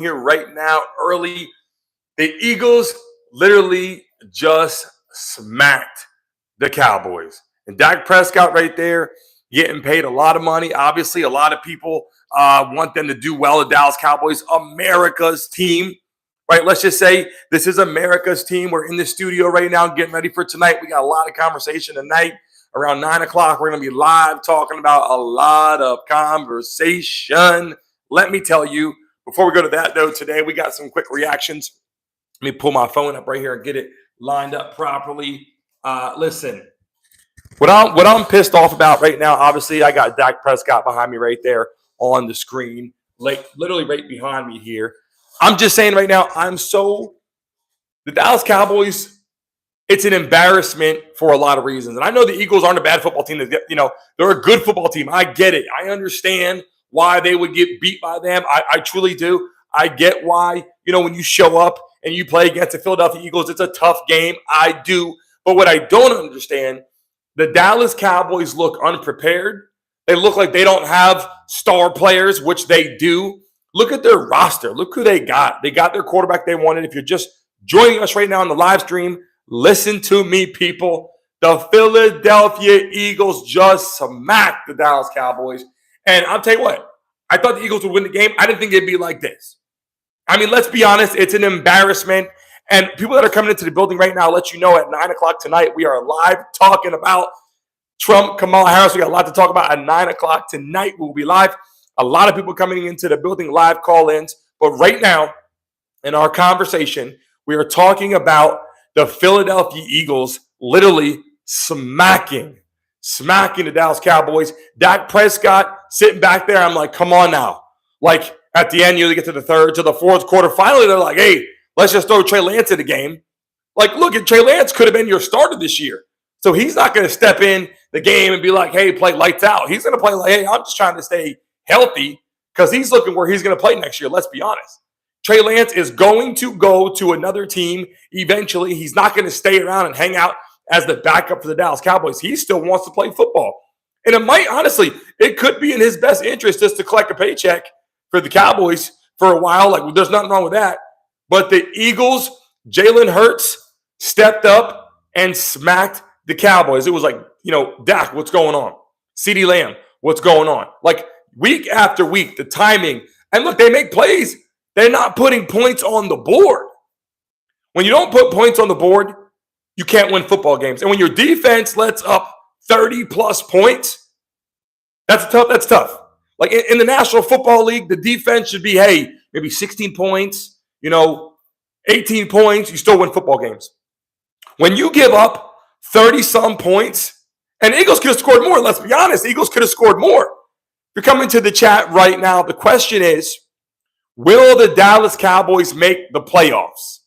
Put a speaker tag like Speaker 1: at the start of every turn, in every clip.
Speaker 1: here right now early. The Eagles literally just smacked the Cowboys. And Dak Prescott right there getting paid a lot of money. Obviously, a lot of people want them to do well. The Dallas Cowboys, America's team, right? Let's just say this is America's team. We're in the studio right now getting ready for tonight. We got a lot of conversation tonight. Around 9 o'clock, we're going to be live talking about a lot of conversation. Let me tell you, before we go to that, though, today we got some quick reactions. Let me pull my phone up right here and get it lined up properly. Listen, what I'm pissed off about right now, obviously, I got Dak Prescott behind me right there on the screen, like literally right behind me here. I'm just saying right now, the Dallas Cowboys, it's an embarrassment for a lot of reasons. And I know the Eagles aren't a bad football team. They're a good football team. I get it. I understand why they would get beat by them. I truly do. I get why, when you show up and you play against the Philadelphia Eagles, it's a tough game. I do. But what I don't understand, the Dallas Cowboys look unprepared. They look like they don't have star players, which they do. Look at their roster. Look who they got. They got their quarterback they wanted. If you're just joining us right now on the live stream, listen to me, people. The Philadelphia Eagles just smacked the Dallas Cowboys. And I'll tell you what, I thought the Eagles would win the game. I didn't think it'd be like this. I mean, let's be honest. It's an embarrassment. And people that are coming into the building right now, I'll let you know at 9 o'clock tonight, we are live talking about Trump, Kamala Harris. We got a lot to talk about at 9 o'clock tonight. We'll be live. A lot of people coming into the building, live call-ins. But right now, in our conversation, we are talking about the Philadelphia Eagles literally smacking the Dallas Cowboys. Dak Prescott sitting back there. I'm like, come on now. Like at the end, you get to the third, to the fourth quarter. Finally, they're like, hey, let's just throw Trey Lance in the game. Like, look, Trey Lance could have been your starter this year. So he's not going to step in the game and be like, hey, play lights out. He's going to play like, hey, I'm just trying to stay healthy because he's looking where he's going to play next year. Let's be honest. Trey Lance is going to go to another team eventually. He's not going to stay around and hang out as the backup for the Dallas Cowboys. He still wants to play football. And it could be in his best interest just to collect a paycheck for the Cowboys for a while. Like, there's nothing wrong with that. But the Eagles, Jalen Hurts, stepped up and smacked the Cowboys. It was like, Dak, what's going on? CeeDee Lamb, what's going on? Like, week after week, the timing. And look, they make plays. They're not putting points on the board. When you don't put points on the board, you can't win football games. And when your defense lets up 30-plus points, that's tough. Like in the National Football League, the defense should be, hey, maybe 16 points, 18 points, you still win football games. When you give up 30-some points, and the Eagles could have scored more, let's be honest, the Eagles could have scored more. If you're coming to the chat right now, the question is, will the Dallas Cowboys make the playoffs?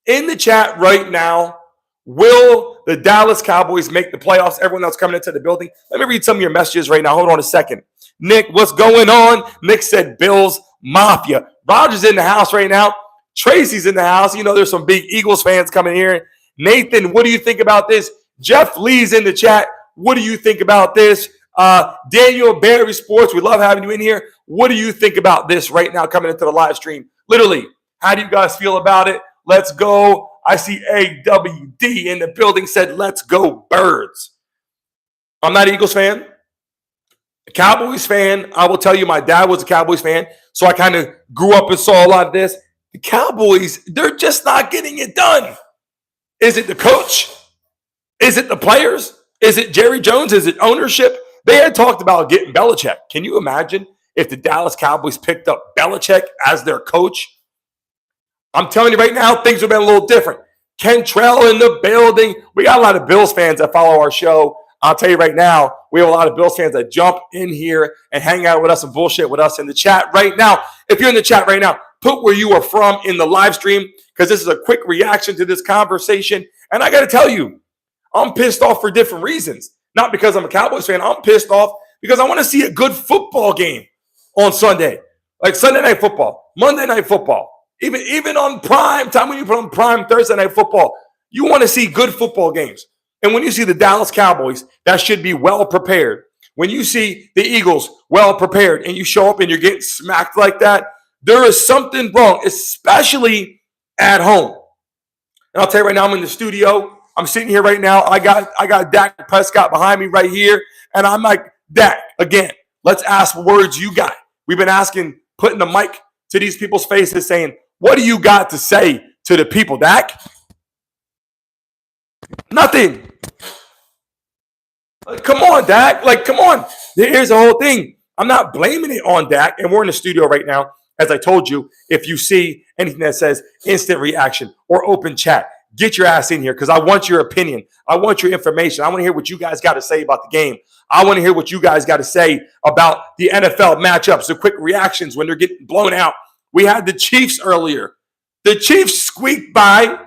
Speaker 1: In the chat right now, will the Dallas Cowboys make the playoffs? Everyone else coming into the building, let me read some of your messages right now. Hold on a second. Nick, what's going on? Nick said Bills Mafia. Roger's in the house right now. Tracy's in the house. There's some big Eagles fans coming here. Nathan, what do you think about this? Jeff Lee's in the chat. What do you think about this? Daniel Barry Sports, we love having you in here. What do you think about this right now coming into the live stream? Literally, how do you guys feel about it? Let's go. I see AWD in the building said, let's go Birds. I'm not an Eagles fan. A Cowboys fan. I will tell you, my dad was a Cowboys fan, so I kind of grew up and saw a lot of this. The Cowboys, they're just not getting it done. Is it the coach? Is it the players? Is it Jerry Jones? Is it ownership? They had talked about getting Belichick. Can you imagine if the Dallas Cowboys picked up Belichick as their coach? I'm telling you right now, things would have been a little different. Kentrell in the building. We got a lot of Bills fans that follow our show. I'll tell you right now, we have a lot of Bills fans that jump in here and hang out with us and bullshit with us in the chat right now. If you're in the chat right now, put where you are from in the live stream because this is a quick reaction to this conversation. And I got to tell you, I'm pissed off for different reasons. Not because I'm a Cowboys fan. I'm pissed off because I want to see a good football game on Sunday. Like Sunday Night Football, Monday Night Football. Even on prime time, when you put on prime Thursday Night Football, you want to see good football games. And when you see the Dallas Cowboys, that should be well prepared. When you see the Eagles well prepared and you show up and you're getting smacked like that, There is something wrong, especially at home. And I'll tell you right now, I'm in the studio. I'm sitting here right now. I got Dak Prescott behind me right here. And I'm like, Dak, again, let's ask words you got. We've been asking, putting the mic to these people's faces saying, what do you got to say to the people, Dak? Nothing. Like, come on, Dak. Like, come on. Here's the whole thing. I'm not blaming it on Dak. And we're in the studio right now. As I told you, if you see anything that says instant reaction or open chat, get your ass in here because I want your opinion. I want your information. I want to hear what you guys got to say about the game. I want to hear what you guys got to say about the NFL matchups, the quick reactions when they're getting blown out. We had the Chiefs earlier. The Chiefs squeaked by.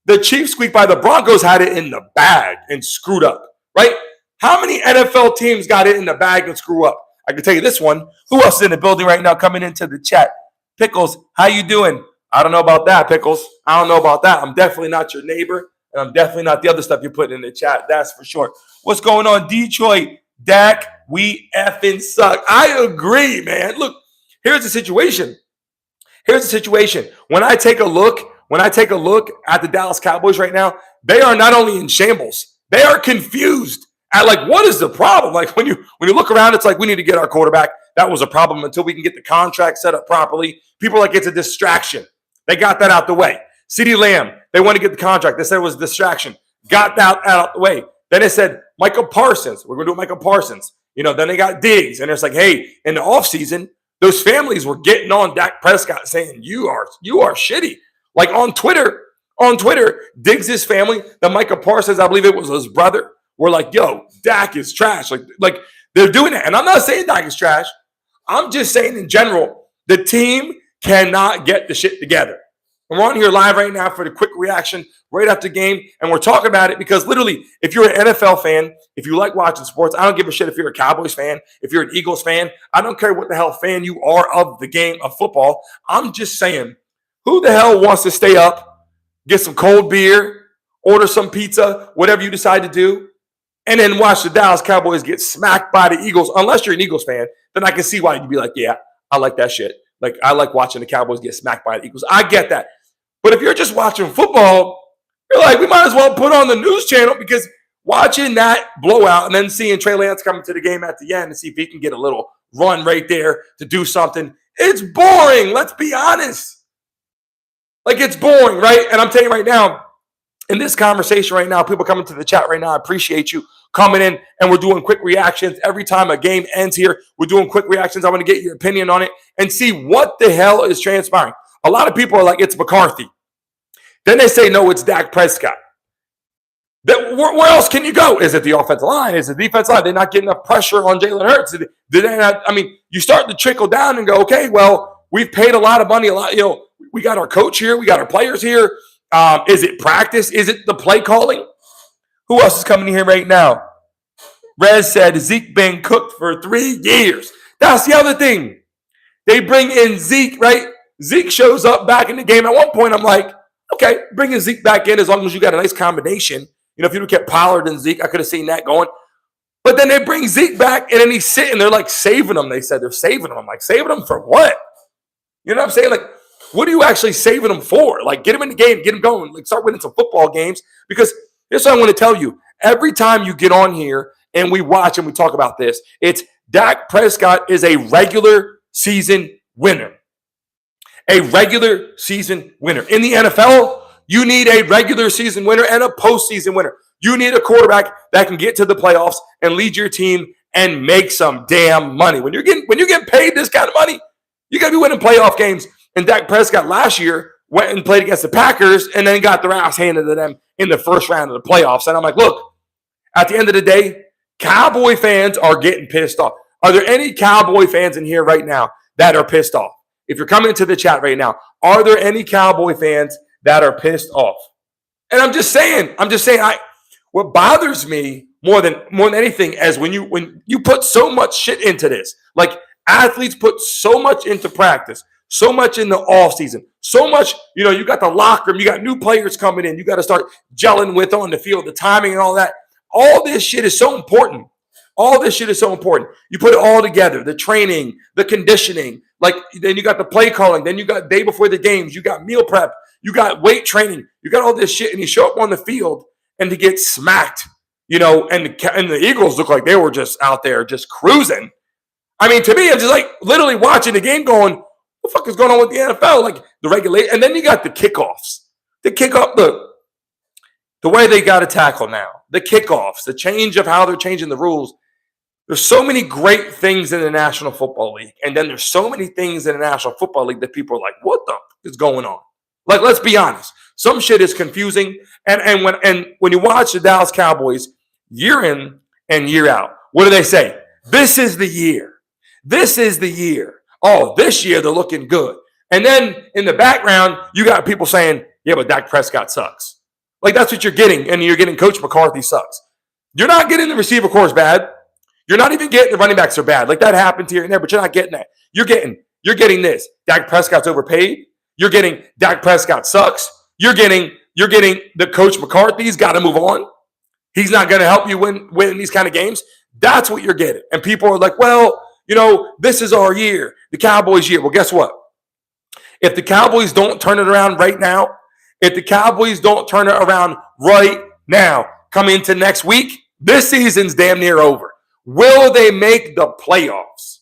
Speaker 1: The Broncos had it in the bag and screwed up, right? How many NFL teams got it in the bag and screw up? I can tell you this one. Who else is in the building right now coming into the chat? Pickles, how you doing? I don't know about that, Pickles. I don't know about that. I'm definitely not your neighbor, and I'm definitely not the other stuff you're putting in the chat. That's for sure. What's going on, Detroit? Dak, we effing suck. I agree, man. Look, here's the situation. When I take a look at the Dallas Cowboys right now, they are not only in shambles, they are confused. At like, what is the problem? Like when you look around, it's like we need to get our quarterback. That was a problem until we can get the contract set up properly. People are like, it's a distraction. They got that out the way. CeeDee Lamb, they want to get the contract. They said it was a distraction. Got that out the way. Then they said Michael Parsons. We're going to do Michael Parsons. Then they got Diggs. And it's like, hey, in the offseason, those families were getting on Dak Prescott saying, you are shitty. Like on Twitter, Diggs' family, the Michael Parsons, I believe it was his brother, were like, yo, Dak is trash. Like they're doing it. And I'm not saying Dak is trash. I'm just saying in general, the team cannot get the shit together. And we're on here live right now for the quick reaction right after the game. And we're talking about it because literally, if you're an NFL fan, if you like watching sports, I don't give a shit if you're a Cowboys fan, if you're an Eagles fan. I don't care what the hell fan you are of the game of football. I'm just saying, who the hell wants to stay up, get some cold beer, order some pizza, whatever you decide to do, and then watch the Dallas Cowboys get smacked by the Eagles? Unless you're an Eagles fan, then I can see why you'd be like, yeah, I like that shit. Like, I like watching the Cowboys get smacked by the Eagles. I get that. But if you're just watching football, you're like, we might as well put on the news channel because watching that blowout and then seeing Trey Lance coming to the game at the end and see if he can get a little run right there to do something, it's boring. Let's be honest. Like, it's boring, right? And I'm telling you right now, in this conversation right now, people coming to the chat right now, I appreciate you coming in, and we're doing quick reactions. Every time a game ends here, we're doing quick reactions. I want to get your opinion on it and see what the hell is transpiring. A lot of people are like, it's McCarthy. Then they say, no, it's Dak Prescott. Where else can you go? Is it the offensive line? Is it the defensive line? They're not getting enough pressure on Jalen Hurts. Did they not? I mean, you start to trickle down and go, okay, well, we've paid a lot of money. We got our coach here. We got our players here. Is it practice? Is it the play calling? Who else is coming in here right now? Rez said Zeke been cooked for 3 years. That's the other thing. They bring in Zeke, right? Zeke shows up back in the game. At one point, I'm like, okay, bringing Zeke back in as long as you got a nice combination. If you'd have kept Pollard and Zeke, I could have seen that going. But then they bring Zeke back, and then he's sitting there like saving him. They said they're saving him. I'm like, saving him for what? You know what I'm saying? Like, what are you actually saving him for? Like, get him in the game, get him going. Like, start winning some football games. Because here's what I want to tell you. Every time you get on here and we watch and we talk about this, it's Dak Prescott is a regular season winner. A regular season winner. In the NFL, you need a regular season winner and a postseason winner. You need a quarterback that can get to the playoffs and lead your team and make some damn money. When you get paid this kind of money, you got to be winning playoff games. And Dak Prescott last year went and played against the Packers and then got their ass handed to them in the first round of the playoffs. And I'm like, look, at the end of the day, Cowboy fans are getting pissed off. Are there any Cowboy fans in here right now that are pissed off? If you're coming into the chat right now, are there any Cowboy fans that are pissed off? And I'm just saying, what bothers me more than anything is when you put so much shit into this. Like, athletes put so much into practice, so much in the off season, so much, you got the locker room, you got new players coming in, you got to start gelling with on the field, the timing and all that. All this shit is so important. All this shit is so important. You put it all together, the training, the conditioning, Like, then you got the play calling. Then you got day before the games. You got meal prep. You got weight training. You got all this shit. And you show up on the field and to get smacked, and the Eagles look like they were just out there just cruising. I mean, to me, I'm just like literally watching the game going, what the fuck is going on with the NFL? Like the regulation. And then you got the kickoffs. The kickoff, the way they got to tackle now. The kickoffs, the change of how they're changing the rules. There's so many great things in the National Football League. And then there's so many things in the National Football League that people are like, what the fuck is going on? Like, let's be honest. Some shit is confusing. And when you watch the Dallas Cowboys year in and year out, what do they say? This is the year. This is the year. Oh, this year they're looking good. And then in the background, you got people saying, yeah, but Dak Prescott sucks. Like, that's what you're getting. And you're getting Coach McCarthy sucks. You're not getting the receiver corps bad. You're not even getting the running backs are bad. Like, that happens here and there, but you're not getting that. You're getting this. Dak Prescott's overpaid. You're getting Dak Prescott sucks. You're getting the Coach McCarthy's got to move on. He's not going to help you win these kind of games. That's what you're getting. And people are like, well, this is our year, the Cowboys' year. Well, guess what? If the Cowboys don't turn it around right now, come into next week, this season's damn near over. Will they make the playoffs?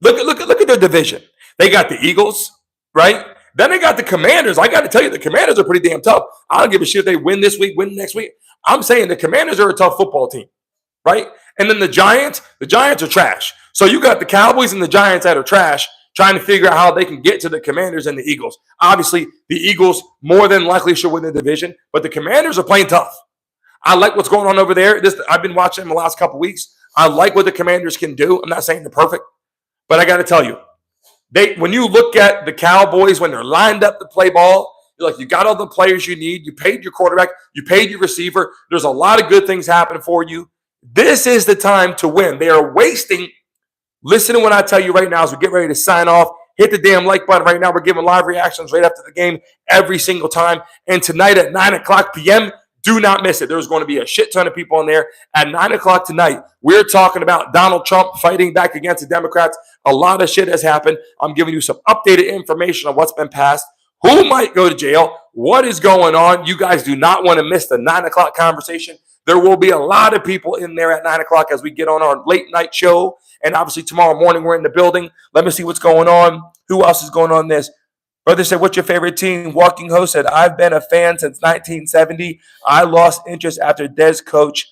Speaker 1: Look at their division. They got the Eagles, right? Then they got the Commanders. I got to tell you, the Commanders are pretty damn tough. I don't give a shit if they win this week, win next week. I'm saying the Commanders are a tough football team, right? And then the Giants are trash. So you got the Cowboys and the Giants that are trash trying to figure out how they can get to the Commanders and the Eagles. Obviously, the Eagles more than likely should win the division, but the Commanders are playing tough. I like what's going on over there. I've been watching them the last couple weeks. I like what the Commanders can do. I'm not saying they're perfect, but I got to tell you, when you look at the Cowboys, when they're lined up to play ball, you're like, you got all the players you need. You paid your quarterback. You paid your receiver. There's a lot of good things happening for you. This is the time to win. They are wasting. Listen to what I tell you right now as we get ready to sign off. Hit the damn like button right now. We're giving live reactions right after the game every single time. And tonight at 9 o'clock p.m., do not miss it. There's going to be a shit ton of people in there. At 9 o'clock tonight, we're talking about Donald Trump fighting back against the Democrats. A lot of shit has happened. I'm giving you some updated information on what's been passed, who might go to jail, what is going on. You guys do not want to miss the 9 o'clock conversation. There will be a lot of people in there at 9 o'clock as we get on our late night show. And obviously tomorrow morning, we're in the building. Let me see what's going on. Who else is going on this? Brother said, what's your favorite team? Walking Host said, I've been a fan since 1970. I lost interest after Des coach.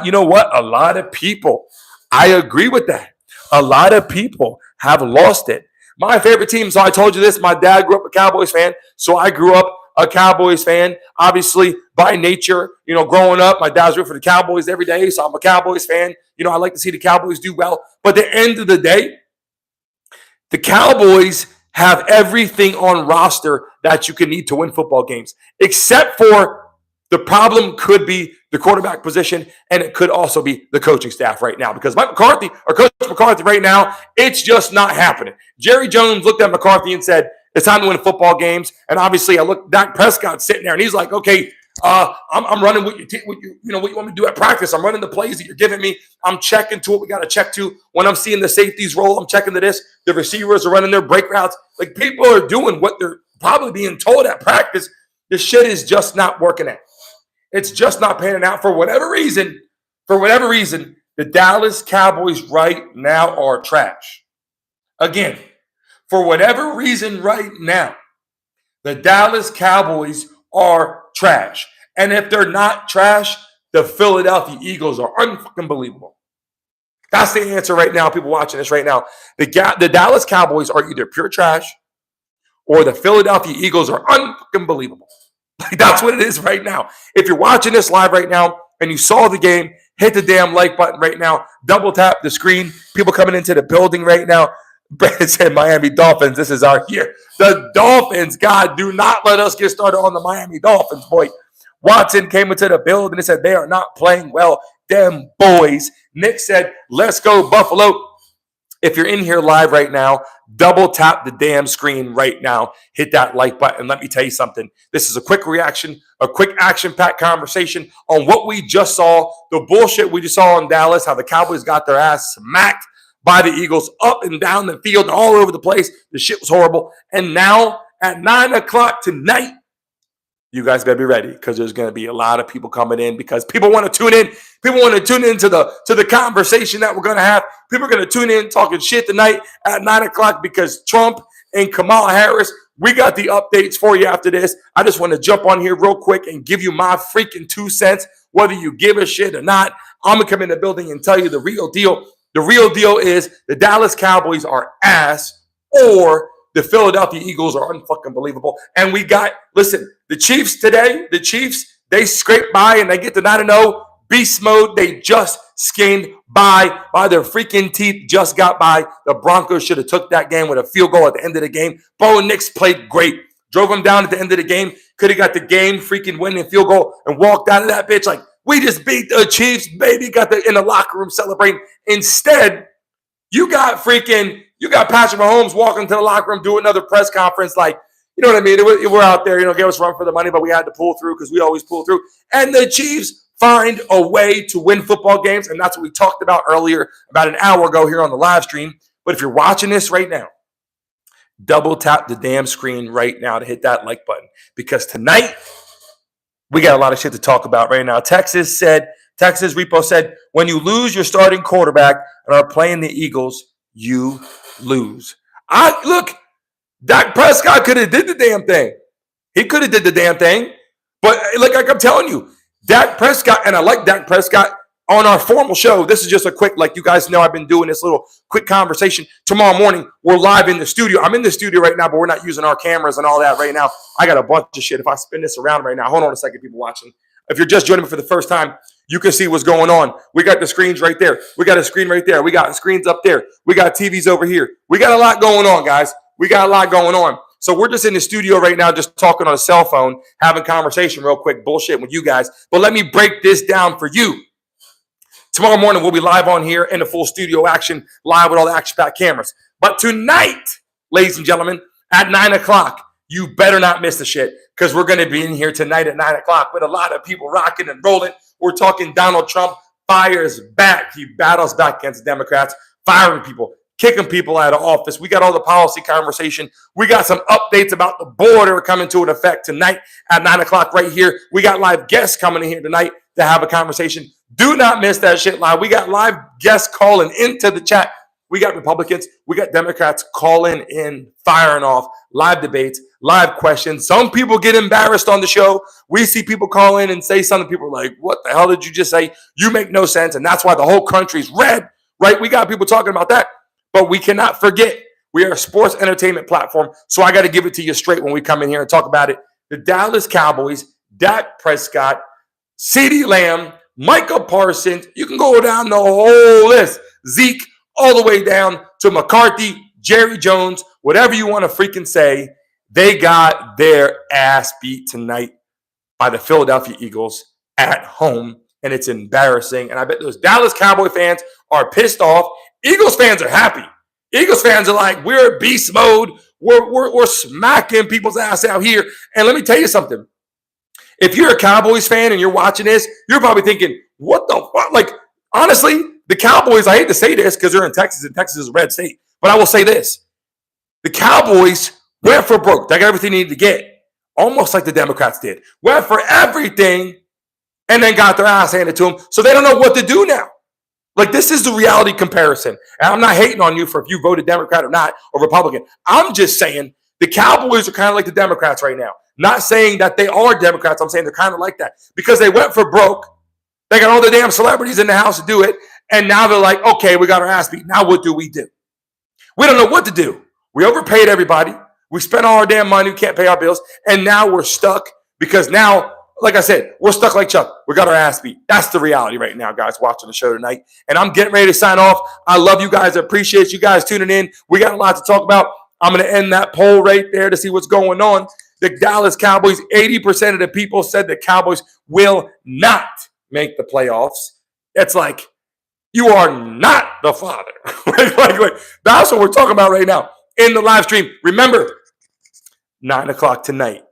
Speaker 1: You know what? A lot of people, I agree with that. A lot of people have lost it. My favorite team, so I told you this, my dad grew up a Cowboys fan, so I grew up a Cowboys fan. Obviously, by nature, growing up, my dad's rooting for the Cowboys every day, so I'm a Cowboys fan. I like to see the Cowboys do well. But at the end of the day, the Cowboys have everything on roster that you can need to win football games, except for the problem could be the quarterback position, and it could also be the coaching staff right now, because Coach McCarthy right now, it's just not happening. Jerry Jones looked at McCarthy and said, it's time to win football games. And obviously, I look, Dak Prescott sitting there, and he's like, okay, I'm running what you want me to do at practice. I'm running the plays that you're giving me. I'm checking to what we got to check to. When I'm seeing the safeties roll, I'm checking to this. The receivers are running their break routes. Like, people are doing what they're probably being told at practice. This shit is just not working out. It's just not panning out for whatever reason. The Dallas Cowboys right now are trash. Again, for whatever reason right now, the Dallas Cowboys are trash. And if they're not trash, the Philadelphia Eagles are unfucking believable. That's the answer right now, people watching this right now. The Dallas Cowboys are either pure trash or the Philadelphia Eagles are unfucking believable. Like, that's what it is right now. If you're watching this live right now and you saw the game, hit the damn like button right now. Double tap the screen. People coming into the building right now. Brandon said, Miami Dolphins, this is our year. The Dolphins, God, do not let us get started on the Miami Dolphins, boy. Watson came into the building and said they are not playing well. Them boys. Nick said, let's go Buffalo. If you're in here live right now, double tap the damn screen right now. Hit that like button. Let me tell you something. This is a quick reaction, a quick action-packed conversation on what we just saw, the bullshit we just saw in Dallas, how the Cowboys got their ass smacked by the Eagles up and down the field and all over the place. The shit was horrible. And now at 9 o'clock tonight, you guys better be ready because there's going to be a lot of people coming in because people want to tune in. People want to tune into the conversation that we're going to have. People are going to tune in talking shit tonight at 9 o'clock because Trump and Kamala Harris, we got the updates for you after this. I just want to jump on here real quick and give you my freaking 2 cents, whether you give a shit or not. I'm going to come in the building and tell you the real deal. The real deal is the Dallas Cowboys are ass or the Philadelphia Eagles are unfucking believable. And we got, listen, the Chiefs today, they scraped by and they get to 9-0. Beast mode, they just skinned by their freaking teeth, just got by. The Broncos should have took that game with a field goal at the end of the game. Bo Nix played great. Drove them down at the end of the game. Could have got the game freaking winning field goal and walked out of that bitch like, we just beat the Chiefs, baby. Got in the locker room celebrating. Instead, you got Patrick Mahomes walking to the locker room, do another press conference like, you know what I mean? We're out there, give us a run for the money, but we had to pull through because we always pull through. And the Chiefs find a way to win football games, and that's what we talked about earlier, about an hour ago here on the live stream. But if you're watching this right now, double tap the damn screen right now to hit that like button because tonight we got a lot of shit to talk about right now. Texas Repo said, when you lose your starting quarterback and are playing the Eagles, you lose. Look, Dak Prescott could have did the damn thing. He could have did the damn thing. But like I'm telling you, Dak Prescott, and I like Dak Prescott, on our formal show, this is just a quick, like you guys know, I've been doing this little quick conversation. Tomorrow morning, we're live in the studio. I'm in the studio right now, but we're not using our cameras and all that right now. I got a bunch of shit. If I spin this around right now, hold on a second, people watching. If you're just joining me for the first time, you can see what's going on. We got the screens right there. We got a screen right there. We got screens up there. We got TVs over here. We got a lot going on, guys. We got a lot going on. So we're just in the studio right now, just talking on a cell phone, having conversation real quick, bullshit with you guys. But let me break this down for you. Tomorrow morning, we'll be live on here in the full studio action, live with all the action-packed cameras. But tonight, ladies and gentlemen, at 9 o'clock, you better not miss the shit because we're going to be in here tonight at 9 o'clock with a lot of people rocking and rolling. We're talking Donald Trump fires back. He battles back against the Democrats, firing people, kicking people out of office. We got all the policy conversation. We got some updates about the border coming to an effect tonight at 9 o'clock right here. We got live guests coming in here tonight to have a conversation. Do not miss that shit live. We got live guests calling into the chat. We got Republicans. We got Democrats calling in, firing off, live debates, live questions. Some people get embarrassed on the show. We see people call in and say something. People are like, what the hell did you just say? You make no sense. And that's why the whole country's red, right? We got people talking about that. But we cannot forget, we are a sports entertainment platform. So I got to give it to you straight when we come in here and talk about it. The Dallas Cowboys, Dak Prescott, CeeDee Lamb, Micah Parsons, you can go down the whole list. Zeke, all the way down to McCarthy, Jerry Jones, whatever you want to freaking say. They got their ass beat tonight by the Philadelphia Eagles at home, and it's embarrassing. And I bet those Dallas Cowboy fans are pissed off. Eagles fans are happy. Eagles fans are like, we're beast mode. We're smacking people's ass out here. And let me tell you something. If you're a Cowboys fan and you're watching this, you're probably thinking, what the fuck? Like, honestly, the Cowboys, I hate to say this because they're in Texas, and Texas is a red state, but I will say this. The Cowboys went for broke. They got everything they needed to get, almost like the Democrats did. Went for everything and then got their ass handed to them, so they don't know what to do now. Like, this is the reality comparison. And I'm not hating on you for if you voted Democrat or not, or Republican. I'm just saying the Cowboys are kind of like the Democrats right now. Not saying that they are Democrats. I'm saying they're kind of like that because they went for broke. They got all the damn celebrities in the house to do it. And now they're like, okay, we got our ass beat. Now what do? We don't know what to do. We overpaid everybody. We spent all our damn money. We can't pay our bills. And now we're stuck because now, like I said, we're stuck like Chuck. We got our ass beat. That's the reality right now, guys, watching the show tonight. And I'm getting ready to sign off. I love you guys. I appreciate you guys tuning in. We got a lot to talk about. I'm going to end that poll right there to see what's going on. The Dallas Cowboys, 80% of the people said the Cowboys will not make the playoffs. It's like, you are not the father. like, that's what we're talking about right now in the live stream. Remember, 9 o'clock tonight.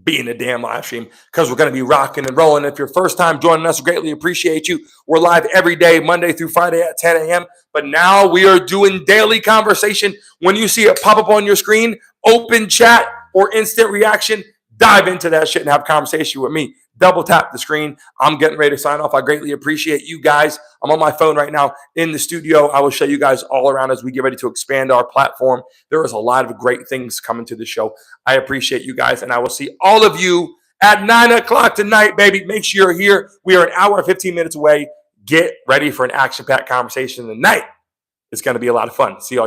Speaker 1: be in the damn live stream because we're going to be rocking and rolling. If you're first time joining us, greatly appreciate you. We're live every day, Monday through Friday at 10 a.m. But now we are doing daily conversation. When you see it pop up on your screen, open chat or instant reaction, dive into that shit and have a conversation with me. Double tap the screen. I'm getting ready to sign off. I greatly appreciate you guys. I'm on my phone right now in the studio. I will show you guys all around as we get ready to expand our platform. There is a lot of great things coming to the show. I appreciate you guys, and I will see all of you at 9 o'clock tonight, baby. Make sure you're here. We are an hour and 15 minutes away. Get ready for an action-packed conversation tonight. It's going to be a lot of fun. See all you.